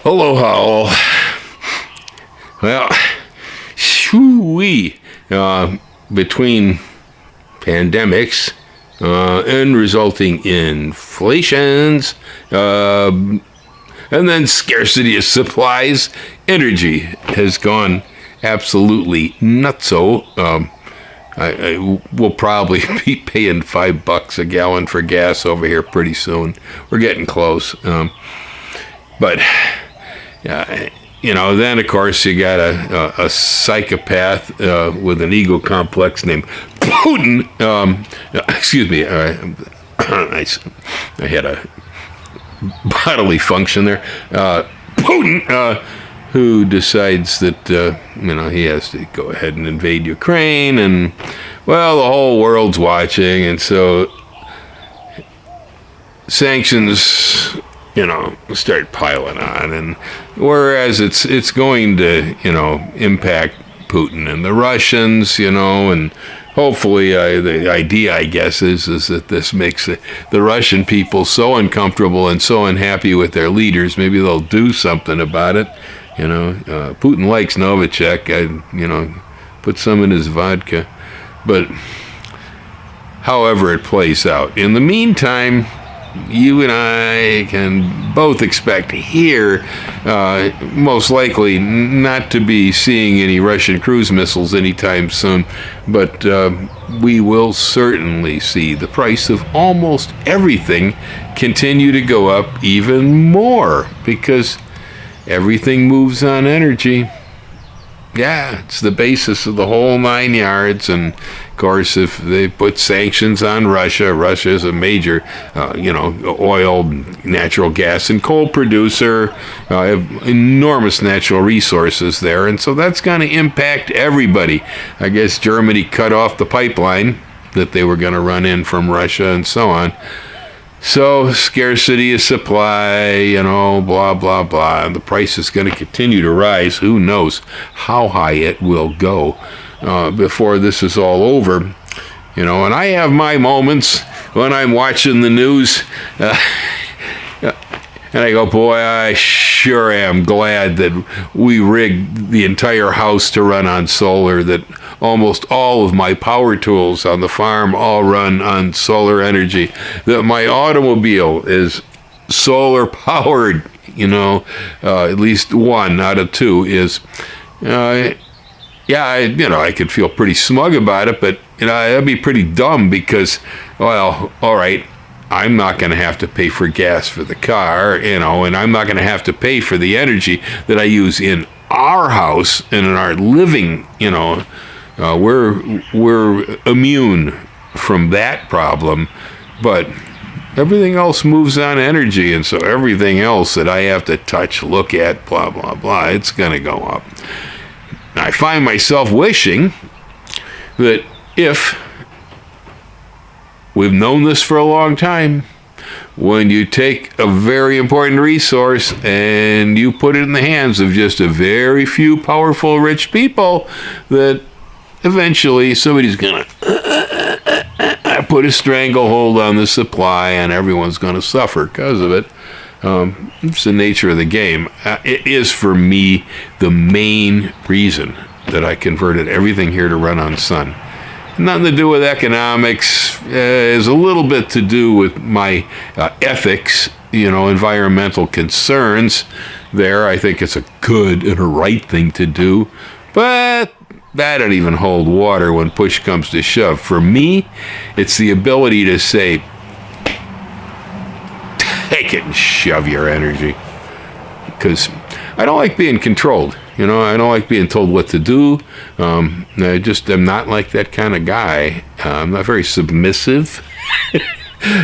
Aloha all. Well, shoo-wee, between pandemics and resulting inflations, and then scarcity of supplies, energy has gone absolutely nutso. I will probably be paying $5 a gallon for gas over here pretty soon. We're getting close. But then of course you got a psychopath with an ego complex named Putin. Excuse me, I had a bodily function there. Putin, who decides that he has to go ahead and invade Ukraine, and well, the whole world's watching, and so sanctions start piling on, and whereas it's going to impact Putin and the Russians, and hopefully the idea, I guess, is that this makes the Russian people so uncomfortable and so unhappy with their leaders, maybe they'll do something about it. Putin likes Novichok. Put some in his vodka, but however it plays out, in the meantime, you and I can both expect here, most likely not to be seeing any Russian cruise missiles anytime soon, but we will certainly see the price of almost everything continue to go up even more, because everything moves on energy. Yeah, it's the basis of the whole 9 yards, and of course, if they put sanctions on Russia, Russia is a major, oil, natural gas, and coal producer, have enormous natural resources there, and so that's going to impact everybody. I guess Germany cut off the pipeline that they were going to run in from Russia and so on. So scarcity of supply, blah, blah, blah. And the price is going to continue to rise. Who knows how high it will go before this is all over. And I have my moments when I'm watching the news. And I go, boy, I sure am glad that we rigged the entire house to run on solar, that almost all of my power tools on the farm all run on solar energy, that my automobile is solar powered, at least one out of two is. I could feel pretty smug about it, but, that'd be pretty dumb because, well, all right, I'm not going to have to pay for gas for the car, and I'm not going to have to pay for the energy that I use in our house and in our living, we're immune from that problem, but everything else moves on energy, and so everything else that I have to touch, look at, blah, blah, blah, it's going to go up. I find myself wishing that if we've known this for a long time, when you take a very important resource and you put it in the hands of just a very few powerful, rich people, that eventually somebody's going to put a stranglehold on the supply and everyone's going to suffer because of it. It's the nature of the game. It is, for me, the main reason that I converted everything here to run on sun. Nothing to do with economics. Is a little bit to do with my ethics, environmental concerns. There, I think it's a good and a right thing to do, but that don't even hold water when push comes to shove. For me, it's the ability to say, take it and shove your energy, because I don't like being controlled. I don't like being told what to do. I just am not like that kind of guy. I'm not very submissive.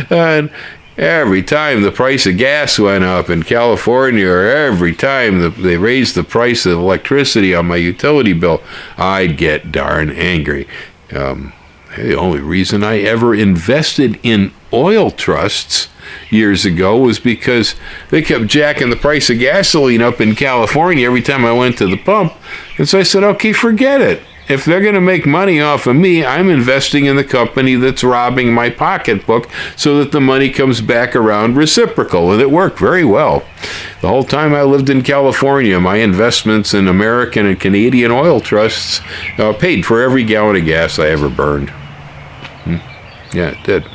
And every time the price of gas went up in California, or every time they raised the price of electricity on my utility bill, I'd get darn angry. The only reason I ever invested in oil trusts years ago was because they kept jacking the price of gasoline up in California every time I went to the pump. And so I said, okay, forget it. If they're going to make money off of me, I'm investing in the company that's robbing my pocketbook so that the money comes back around reciprocal. And it worked very well. The whole time I lived in California, my investments in American and Canadian oil trusts paid for every gallon of gas I ever burned. Yeah, it did.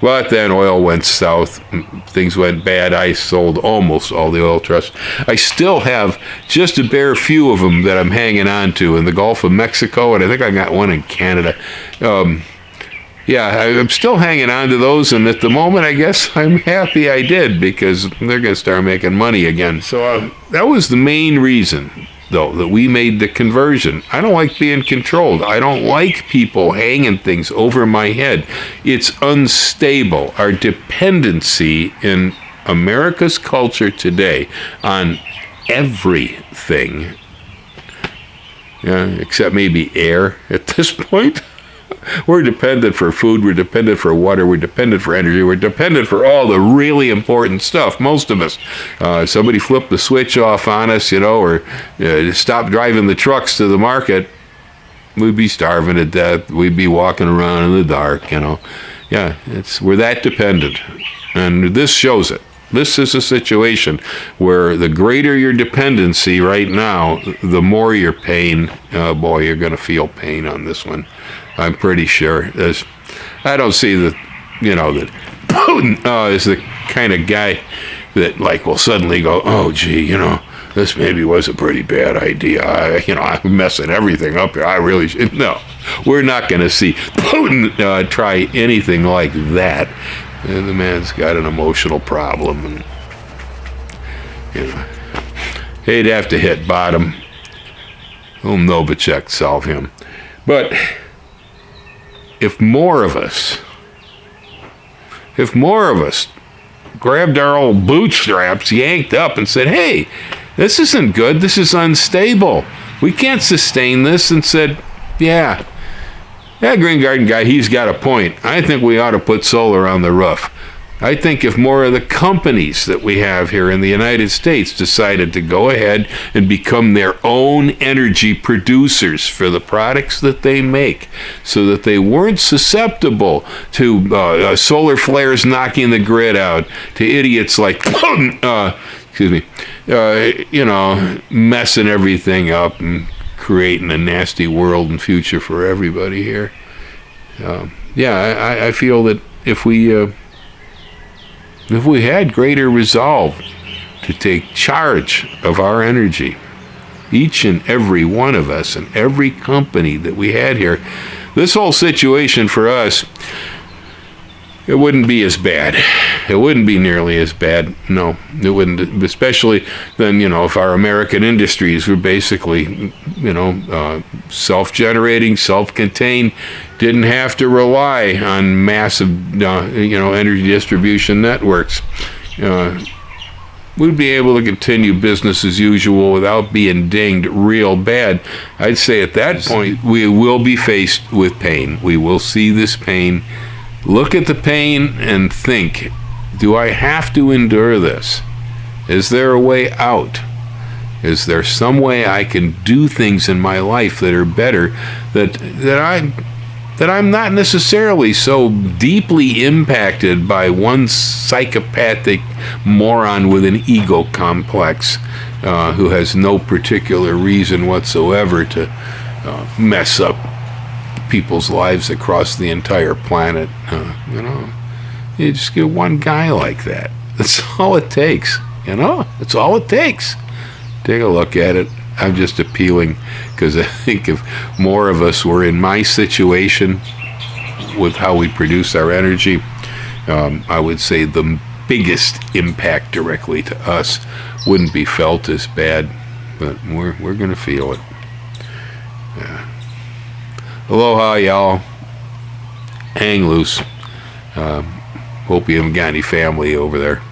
But then oil went south, things went bad. I sold almost all the oil trusts. I still have just a bare few of them that I'm hanging on to in the Gulf of Mexico, and I think I got one in Canada. Yeah, I'm still hanging on to those, and at the moment, I guess I'm happy I did, because they're going to start making money again. So that was the main reason, though, that we made the conversion. I don't like being controlled. I don't like people hanging things over my head. It's unstable. Our dependency in America's culture today on everything, except maybe air at this point. We're dependent for food, we're dependent for water, we're dependent for energy, we're dependent for all the really important stuff, most of us. Somebody flipped the switch off on us, or stopped driving the trucks to the market, we'd be starving to death, we'd be walking around in the dark, Yeah, we're that dependent, and this shows it. This is a situation where the greater your dependency right now, the more your pain. Oh boy, you're going to feel pain on this one. I'm pretty sure. I don't see that Putin is the kind of guy that will suddenly go, oh gee, this maybe was a pretty bad idea. I'm messing everything up here. I really should. No, we're not going to see Putin try anything like that. And the man's got an emotional problem, and he'd have to hit bottom. Old Novichok solve him. But if more of us grabbed our old bootstraps, yanked up, and said, hey, this isn't good, this is unstable, we can't sustain this, and said, yeah, that Green Garden guy, he's got a point. I think we ought to put solar on the roof. I think if more of the companies that we have here in the United States decided to go ahead and become their own energy producers for the products that they make, so that they weren't susceptible to solar flares knocking the grid out, to idiots like, messing everything up and creating a nasty world and future for everybody here. I feel that if we had greater resolve to take charge of our energy, each and every one of us and every company that we had here, this whole situation for us, it wouldn't be as bad. It wouldn't be nearly as bad. No, it wouldn't. Especially then, if our American industries were basically, self-generating, self-contained, didn't have to rely on massive, energy distribution networks. We'd be able to continue business as usual without being dinged real bad. I'd say at that point, we will be faced with pain. We will see this pain. Look at the pain and think, do I have to endure this? Is there a way out? Is there some way I can do things in my life that are better, that I'm not necessarily so deeply impacted by one psychopathic moron with an ego complex who has no particular reason whatsoever to mess up people's lives across the entire planet. You just get one guy like that. That's all it takes. That's all it takes. Take a look at it. I'm just appealing because I think if more of us were in my situation with how we produce our energy, I would say the biggest impact directly to us wouldn't be felt as bad, but we're going to feel it. Yeah. Aloha, y'all. Hang loose. Hope you haven't got any family over there.